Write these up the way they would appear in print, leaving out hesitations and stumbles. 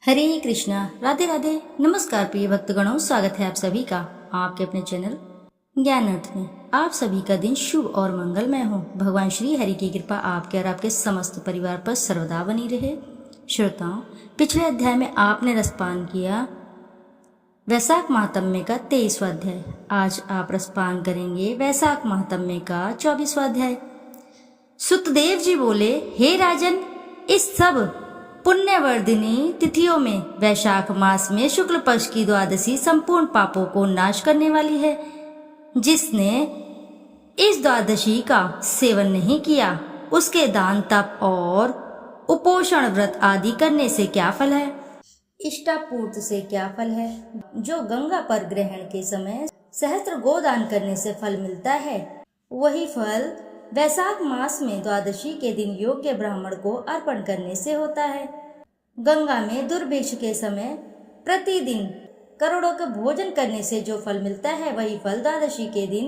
हरे कृष्णा, राधे राधे, नमस्कार प्रिय भक्तगणों, स्वागत है आप सभी का आपके अपने चैनल ज्ञान अर्थ में। आप सभी का दिन शुभ और मंगलमय हो। भगवान श्री हरि की कृपा आपके और आपके समस्त परिवार पर सर्वदा बनी रहे। श्रोताओं, पिछले अध्याय में आपने रसपान किया वैशाख महात्म्य का 23वां अध्याय। आज आप रसपान करेंगे वैशाख महात्म्य का 24वां अध्याय। सुतदेव जी बोले, हे राजन, इस सब पुण्यवर्धिनी तिथियों में वैशाख मास में शुक्ल पक्ष की द्वादशी संपूर्ण पापों को नाश करने वाली है। जिसने इस द्वादशी का सेवन नहीं किया, उसके दान तप और उपोषण व्रत आदि करने से क्या फल है? इष्टापूर्त से क्या फल है? जो गंगा पर ग्रहण के समय सहस्त्र गोदान करने से फल मिलता है, वही फल वैशाख मास में द्वादशी के दिन योग्य ब्राह्मण को अर्पण करने से होता है। गंगा में दुर्भिक्ष के समय प्रतिदिन करोड़ों का भोजन करने से जो फल मिलता है, वही फल द्वादशी के दिन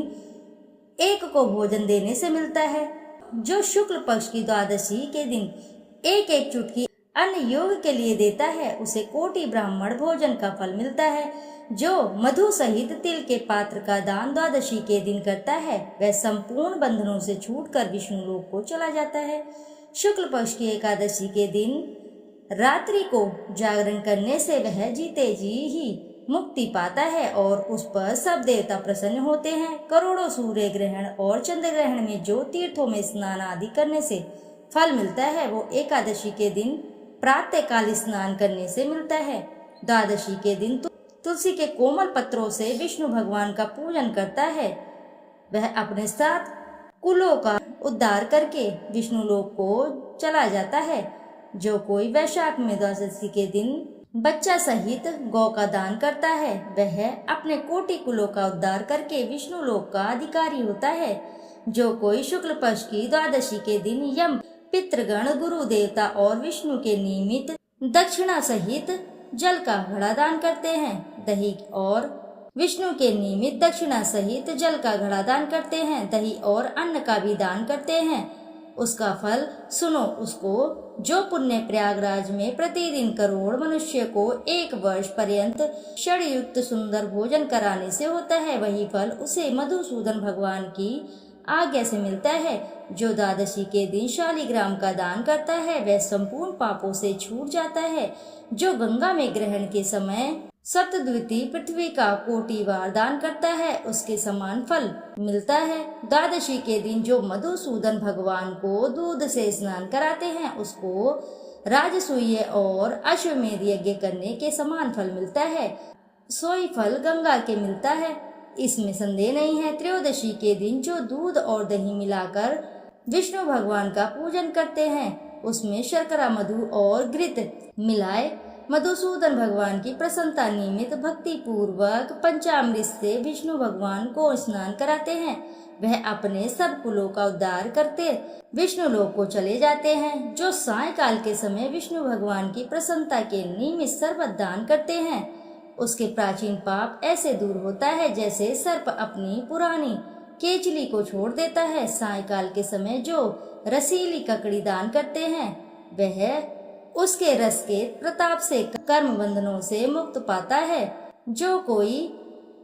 एक को भोजन देने से मिलता है। जो शुक्ल पक्ष की द्वादशी के दिन एक एक चुटकी अन्न योग के लिए देता है, उसे कोटि ब्राह्मण भोजन का फल मिलता है। जो मधु सहित तिल के पात्र का दान द्वादशी के दिन करता है, वह संपूर्ण बंधनों से छूटकर विष्णु लोक को चला जाता है। शुक्ल पक्ष की एकादशी के दिन रात्रि को जागरण करने से वह जीते जी ही मुक्ति पाता है और उस पर सब देवता प्रसन्न होते हैं। करोड़ों सूर्य ग्रहण और चंद्र ग्रहण में जो तीर्थों में स्नान आदि करने से फल मिलता है, वो एकादशी के दिन प्रातः काल स्नान करने से मिलता है। द्वादशी के दिन तुलसी के कोमल पत्रों से विष्णु भगवान का पूजन करता है, वह अपने 7 कुलों का उद्धार करके विष्णु लोक को चला जाता है। जो कोई वैशाख में द्वादशी के दिन बच्चा सहित गौ का दान करता है, वह अपने कोटि कुलों का उद्धार करके विष्णु लोक का अधिकारी होता है। जो कोई शुक्ल पक्ष की द्वादशी के दिन यम, पितृगण, गुरु देवता और विष्णु के निमित्त दक्षिणा सहित जल का घड़ा दान करते हैं, दही और विष्णु के निमित्त दक्षिणा सहित जल का घड़ा दान करते हैं, दही और अन्न का भी दान करते हैं, उसका फल सुनो। उसको जो पुण्य प्रयागराज में प्रतिदिन करोड़ मनुष्य को 1 वर्ष पर्यंत षडयुक्त सुंदर भोजन कराने से होता है, वही फल उसे मधुसूदन भगवान की आज्ञा से मिलता है। जो द्वादशी के दिन शालिग्राम का दान करता है, वह संपूर्ण पापों से छूट जाता है। जो गंगा में ग्रहण के समय सप्तद्विती पृथ्वी का कोटि बार दान करता है, उसके समान फल मिलता है। द्वादशी के दिन जो मधुसूदन भगवान को दूध से स्नान कराते हैं, उसको राजसूय और अश्वमेध यज्ञ करने के समान फल मिलता है। सोई फल गंगा के मिलता है, इसमें संदेह नहीं है। त्रयोदशी के दिन जो दूध और दही मिलाकर विष्णु भगवान का पूजन करते हैं, उसमें शर्करा, मधु और घृत मिलाए मधुसूदन भगवान की प्रसन्नता निमित्त भक्ति पूर्वक पंचामृत से विष्णु भगवान को स्नान कराते हैं। वह अपने सब कुलों का उद्धार करते विष्णु लोक को चले जाते हैं। जो सायंकाल के समय विष्णु भगवान की प्रसन्नता के निमित्त सर्वदा दान करते हैं, उसके प्राचीन पाप ऐसे दूर होता है जैसे सर्प अपनी पुरानी केचली को छोड़ देता है। सायंकाल के समय जो रसीली ककड़ी दान करते हैं, वह उसके रस के प्रताप से कर्म बंधनों से मुक्त पाता है। जो कोई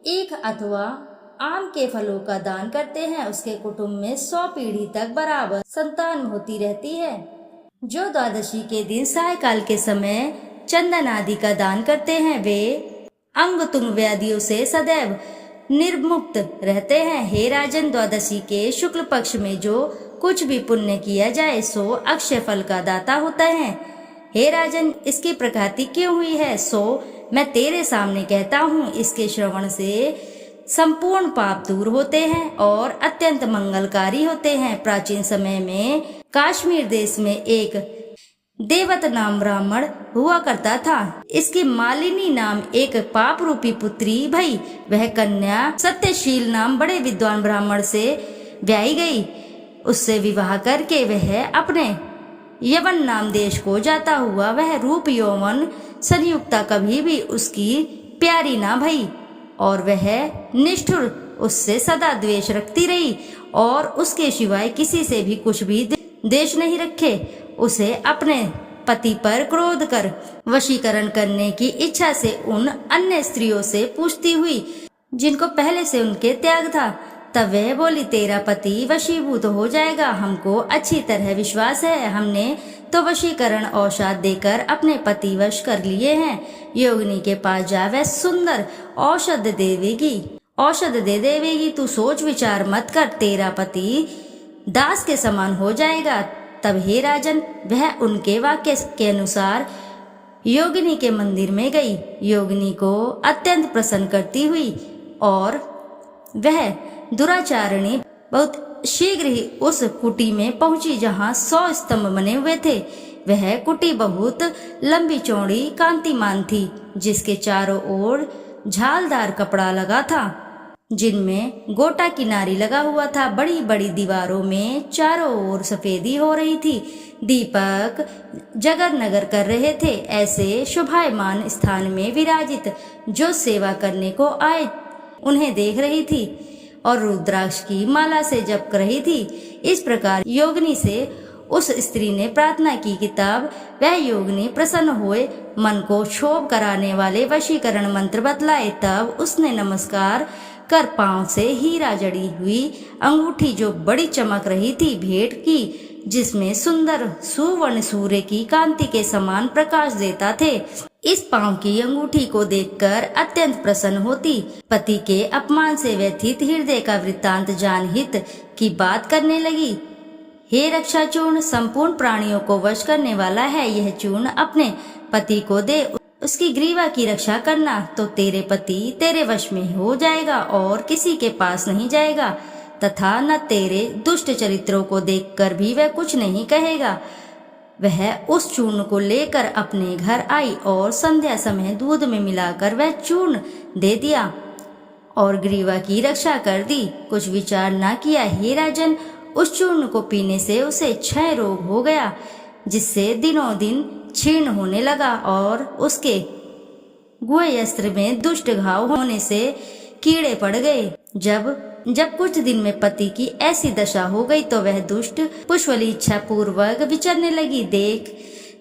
1 अथवा आम के फलों का दान करते हैं, उसके कुटुंब में 100 पीढ़ी तक बराबर संतान होती रहती है। जो द्वादशी के दिन सायंकाल के समय चंदन आदि का दान करते हैं, वे अंग तुंग व्याधियों से सदैव निर्मुक्त रहते हैं। हे राजन, द्वादशी के शुक्ल पक्ष में जो कुछ भी पुण्य किया जाए, सो अक्षय फल का दाता होता है। हे राजन, इसकी प्रकृति क्यों हुई है, सो मैं तेरे सामने कहता हूँ। इसके श्रवण से संपूर्ण पाप दूर होते हैं और अत्यंत मंगलकारी होते हैं। प्राचीन समय में कश्मीर देश में एक देवत नाम ब्राह्मण हुआ करता था। इसकी मालिनी नाम एक पाप रूपी पुत्री भई। वह कन्या सत्यशील नाम बड़े विद्वान ब्राह्मण से ब्याही गई। उससे विवाह करके वह अपने यवन नाम देश को जाता हुआ, वह रूप यौवन संयुक्ता कभी भी उसकी प्यारी ना भई और वह निष्ठुर उससे सदा द्वेष रखती रही और उसके सिवाय किसी से भी कुछ भी देश नहीं रखे। उसे अपने पति पर क्रोध कर वशीकरण करने की इच्छा से उन अन्य स्त्रियों से पूछती हुई जिनको पहले से उनके त्याग था। तब वह बोली, तेरा पति वशीभूत हो जाएगा, हमको अच्छी तरह विश्वास है। हमने तो वशीकरण औषध देकर अपने पति वश कर लिए हैं। योगिनी के पास जा वह सुंदर औषध दे देवेगी। तू सोच विचार मत कर, तेरा पति दास के समान हो जाएगा। तब हे राजन, वह उनके वाक्य के अनुसार योगिनी के मंदिर में गई, योगिनी को अत्यंत प्रसन्न करती हुई, और वह दुराचारिणी बहुत शीघ्र ही उस कुटी में पहुंची जहां 100 स्तंभ बने हुए थे। वह कुटी बहुत लंबी चौड़ी कांतिमान थी, जिसके चारों ओर झालदार कपड़ा लगा था, जिनमें गोटा किनारी लगा हुआ था। बड़ी बड़ी दीवारों में चारों ओर सफेदी हो रही थी, दीपक जगत नगर कर रहे थे। ऐसे शोभायमान स्थान में विराजित जो सेवा करने को आए उन्हें देख रही थी और रुद्राक्ष की माला से जप कर रही थी। इस प्रकार योगिनी से उस स्त्री ने प्रार्थना की कि तब वह योगिनी प्रसन्न हुए मन को क्षोभ कराने वाले वशीकरण मंत्र बतलाए। तब उसने नमस्कार कर पांव से हीरा जड़ी हुई अंगूठी जो बड़ी चमक रही थी भेंट की, जिसमें सुंदर सुवर्ण सूर्य की कांति के समान प्रकाश देता थे। इस पांव की अंगूठी को देखकर अत्यंत प्रसन्न होती पति के अपमान से व्यथित हृदय का वृत्तांत जानहित की बात करने लगी। हे रक्षा चूर्ण, संपूर्ण प्राणियों को वश करने वाला है। यह चूर्ण अपने पति को दे, उसकी ग्रीवा की रक्षा करना, तो तेरे पति तेरे वश में हो जाएगा और किसी के पास नहीं जाएगा, तथा न तेरे दुष्ट चरित्रों को देखकर भी वह कुछ नहीं कहेगा। वह उस चूर्ण को लेकर अपने घर आई और संध्या समय दूध में मिलाकर वह चूर्ण दे दिया और ग्रीवा की रक्षा कर दी। कुछ विचार न किया हे राजन, उस चूर्ण को पीने से उसे क्षय रोग हो गया, जिससे दिनों दिन क्षीण होने लगा और उसके गुहयस्त्र में दुष्ट घाव होने से कीड़े पड़ गए। जब कुछ दिन में पति की ऐसी दशा हो गई तो वह दुष्ट पुष्पली इच्छा पूर्वक विचरने लगी। देख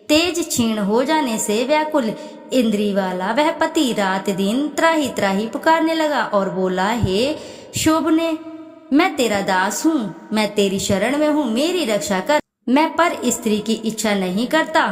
तेज क्षीण हो जाने से व्याकुल इंद्री वाला वह पति रात दिन त्राही त्राही पुकारने लगा और बोला, हे शोभने, मैं तेरा दास हूँ, मैं तेरी शरण में हूँ, मेरी रक्षा कर। मैं पर स्त्री की इच्छा नहीं करता।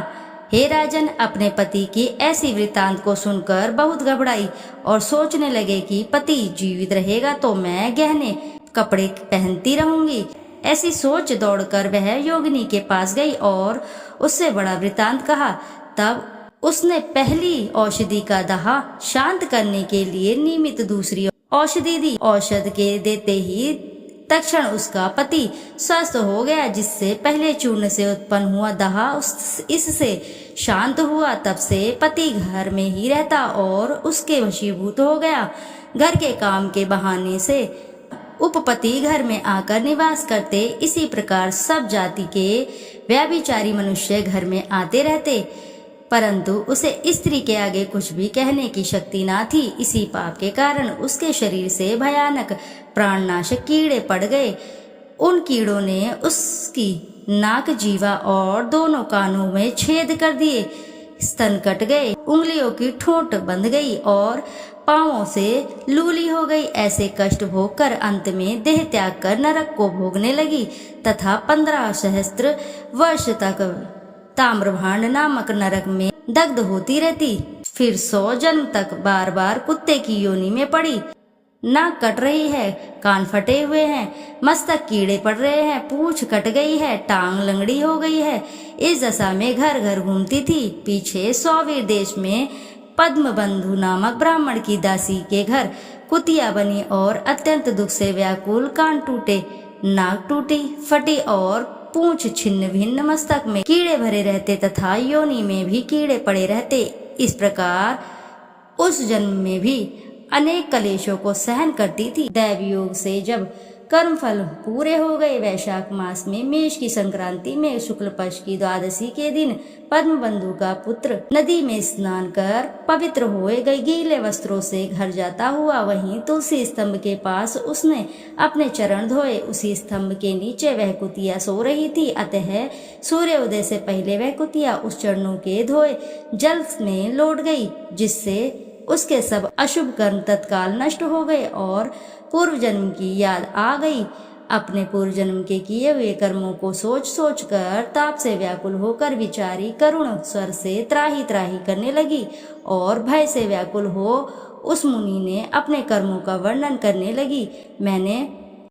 हे राजन, अपने पति की ऐसी वृत्तांत को सुनकर बहुत घबराई और सोचने लगे कि पति जीवित रहेगा तो मैं गहने कपड़े पहनती रहूंगी। ऐसी सोच दौड़कर वह योगिनी के पास गई और उससे बड़ा वृत्तांत कहा। तब उसने पहली औषधि का दाह शांत करने के लिए नियमित दूसरी औषधि दी। औषध के देते ही तत्क्षण उसका पति स्वस्थ हो गया, जिससे पहले चूर्ण से उत्पन्न हुआ दाह इससे शांत हुआ। तब से पति घर में ही रहता और उसके वशीभूत हो गया। घर के काम के बहाने से उपपति घर में आकर निवास करते। इसी प्रकार सब जाति के व्यभिचारी मनुष्य घर में आते रहते, परंतु उसे स्त्री के आगे कुछ भी कहने की शक्ति ना थी। इसी पाप के कारण उसके शरीर से भयानक प्राणनाशक कीड़े पड़ गए। उन कीड़ों ने उसकी नाक, जीवा और दोनों कानों में छेद कर दिए। स्तन कट गए, उंगलियों की ठोंठ बंध गई और पांवों से लूली हो गई। ऐसे कष्ट भोग कर अंत में देह त्याग कर नरक को भोगने लगी तथा 15 सहस्त्र वर्ष तक ताम्रभांड नामक नरक में दग्ध होती रहती। फिर 100 जन्म तक बार बार कुत्ते की योनि में पड़ी। नाक कट रही है, कान फटे हुए हैं, मस्तक कीड़े पड़ रहे हैं, पूंछ कट गई है, टांग लंगड़ी हो गई है। इस दशा में घर घर घूमती थी। पीछे सौवीर देश में पद्मबंधु नामक ब्राह्मण की दासी के घर कुतिया बनी और अत्यंत दुख से व्याकुल, कान टूटे, नाक टूटी, फटी और पूंछ छिन्न भिन्न, मस्तक में कीड़े भरे रहते तथा योनि में भी कीड़े पड़े रहते। इस प्रकार उस जन्म में भी अनेक कलेशों को सहन करती थी। दैव योग से जब कर्म फल पूरे हो गए। वैशाख मास में मेष की संक्रांति में शुक्ल पक्ष की द्वादशी के दिन पद्मबंधु का पुत्र नदी में स्नान कर पवित्र हुए गीले वस्त्रों से घर जाता हुआ वहीं तुलसी स्तंभ के पास उसने अपने चरण धोए। उसी स्तंभ के नीचे वह कुतिया सो रही थी, अतः सूर्योदय से पहले वह कुतिया उस चरणों के धोए जल में लौट गई, जिससे उसके सब अशुभ कर्म तत्काल नष्ट हो गए और पूर्व जन्म की याद आ गई। अपने पूर्व जन्म के किए हुए कर्मों को सोच सोच कर ताप से व्याकुल होकर विचारी करुण स्वर से त्राही त्राही करने लगी और भय से व्याकुल हो उस मुनि ने अपने कर्मों का वर्णन करने लगी। मैंने